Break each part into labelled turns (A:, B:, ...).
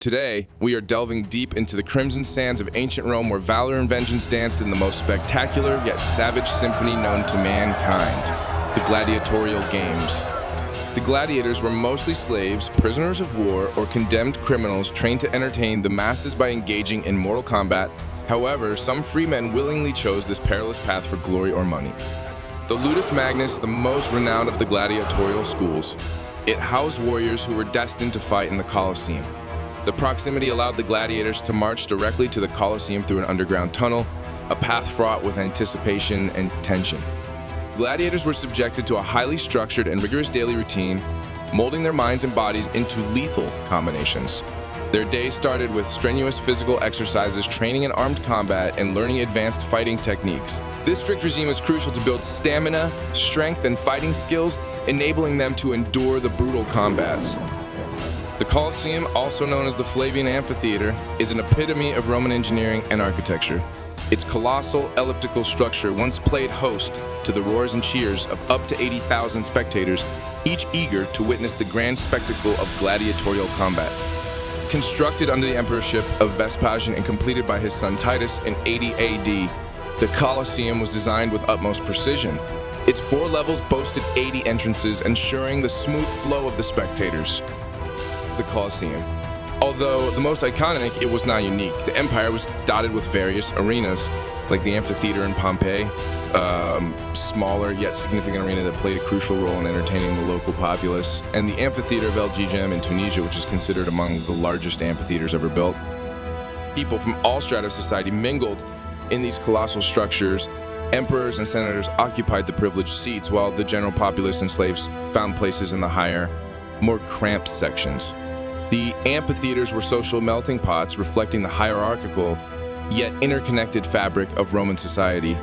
A: Today, we are delving deep into the crimson sands of ancient Rome where valor and vengeance danced in the most spectacular yet savage symphony known to mankind, the gladiatorial games. The gladiators were mostly slaves, prisoners of war, or condemned criminals trained to entertain the masses by engaging in mortal combat. However, some free men willingly chose this perilous path for glory or money. The Ludus Magnus, the most renowned of the gladiatorial schools, it housed warriors who were destined to fight in the Colosseum. The proximity allowed the gladiators to march directly to the Colosseum through an underground tunnel, a path fraught with anticipation and tension. Gladiators were subjected to a highly structured and rigorous daily routine, molding their minds and bodies into lethal combinations. Their day started with strenuous physical exercises, training in armed combat, and learning advanced fighting techniques. This strict regime was crucial to build stamina, strength, and fighting skills, enabling them to endure the brutal combats. The Colosseum, also known as the Flavian Amphitheater, is an epitome of Roman engineering and architecture. Its colossal elliptical structure once played host to the roars and cheers of up to 80,000 spectators, each eager to witness the grand spectacle of gladiatorial combat. Constructed under the emperorship of Vespasian and completed by his son Titus in 80 AD, the Colosseum was designed with utmost precision. Its 4 levels boasted 80 entrances, ensuring the smooth flow of the spectators. The Colosseum. Although the most iconic, it was not unique. The empire was dotted with various arenas, like the amphitheater in Pompeii, smaller yet significant arena that played a crucial role in entertaining the local populace, and the amphitheater of El Gigem in Tunisia, which is considered among the largest amphitheaters ever built. People from all strata of society mingled in these colossal structures. Emperors and senators occupied the privileged seats, while the general populace and slaves found places in the higher, more cramped sections. The amphitheaters were social melting pots reflecting the hierarchical, yet interconnected fabric of Roman society.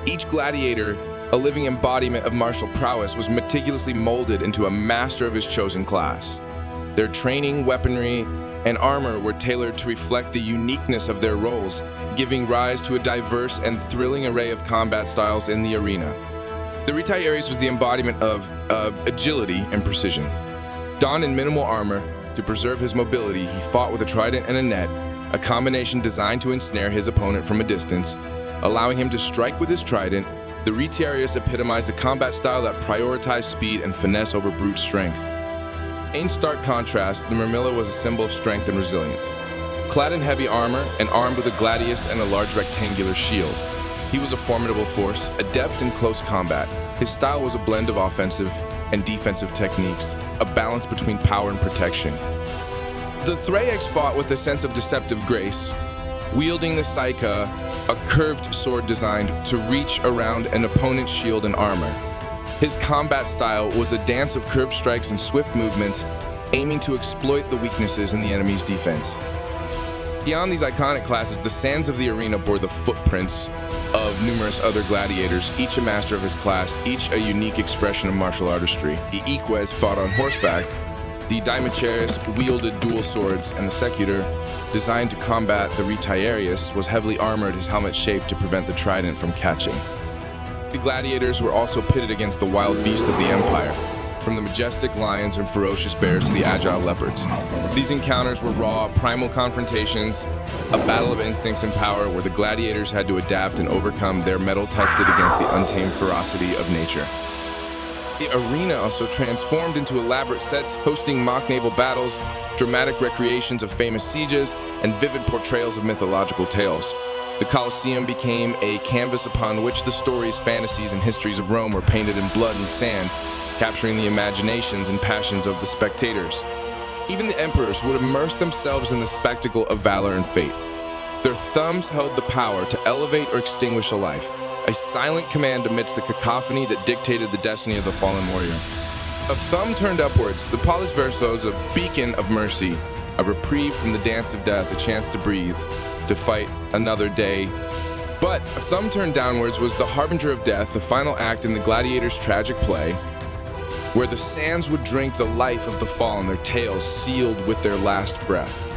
A: Each gladiator, a living embodiment of martial prowess, was meticulously molded into a master of his chosen class. Their training, weaponry, and armor were tailored to reflect the uniqueness of their roles, giving rise to a diverse and thrilling array of combat styles in the arena. The retiarius was the embodiment of agility and precision. Donned in minimal armor, to preserve his mobility, he fought with a trident and a net, a combination designed to ensnare his opponent from a distance. Allowing him to strike with his trident, the retiarius epitomized a combat style that prioritized speed and finesse over brute strength. In stark contrast, the Myrmilla was a symbol of strength and resilience. Clad in heavy armor and armed with a gladius and a large rectangular shield, he was a formidable force, adept in close combat. His style was a blend of offensive and defensive techniques, a balance between power and protection. The Thraex fought with a sense of deceptive grace, wielding the Psyche, a curved sword designed to reach around an opponent's shield and armor. His combat style was a dance of curved strikes and swift movements, aiming to exploit the weaknesses in the enemy's defense. Beyond these iconic classes, the sands of the arena bore the footprints of numerous other gladiators, each a master of his class, each a unique expression of martial artistry. The Eques fought on horseback, the Dimachares wielded dual swords, and the Secutor, designed to combat the retiarius, was heavily armored, his helmet shaped to prevent the trident from catching. The gladiators were also pitted against the wild beasts of the empire, from the majestic lions and ferocious bears to the agile leopards. These encounters were raw, primal confrontations, a battle of instincts and power where the gladiators had to adapt and overcome their mettle tested against the untamed ferocity of nature. The arena also transformed into elaborate sets hosting mock naval battles, dramatic recreations of famous sieges, and vivid portrayals of mythological tales. The Colosseum became a canvas upon which the stories, fantasies, and histories of Rome were painted in blood and sand, capturing the imaginations and passions of the spectators. Even the emperors would immerse themselves in the spectacle of valor and fate. Their thumbs held the power to elevate or extinguish a life, a silent command amidst the cacophony that dictated the destiny of the fallen warrior. A thumb turned upwards, the Palus Versos, a beacon of mercy, a reprieve from the dance of death, a chance to breathe, to fight another day. But a thumb turned downwards was the harbinger of death, the final act in the gladiators' tragic play, where the sands would drink the life of the fallen, their tails sealed with their last breath.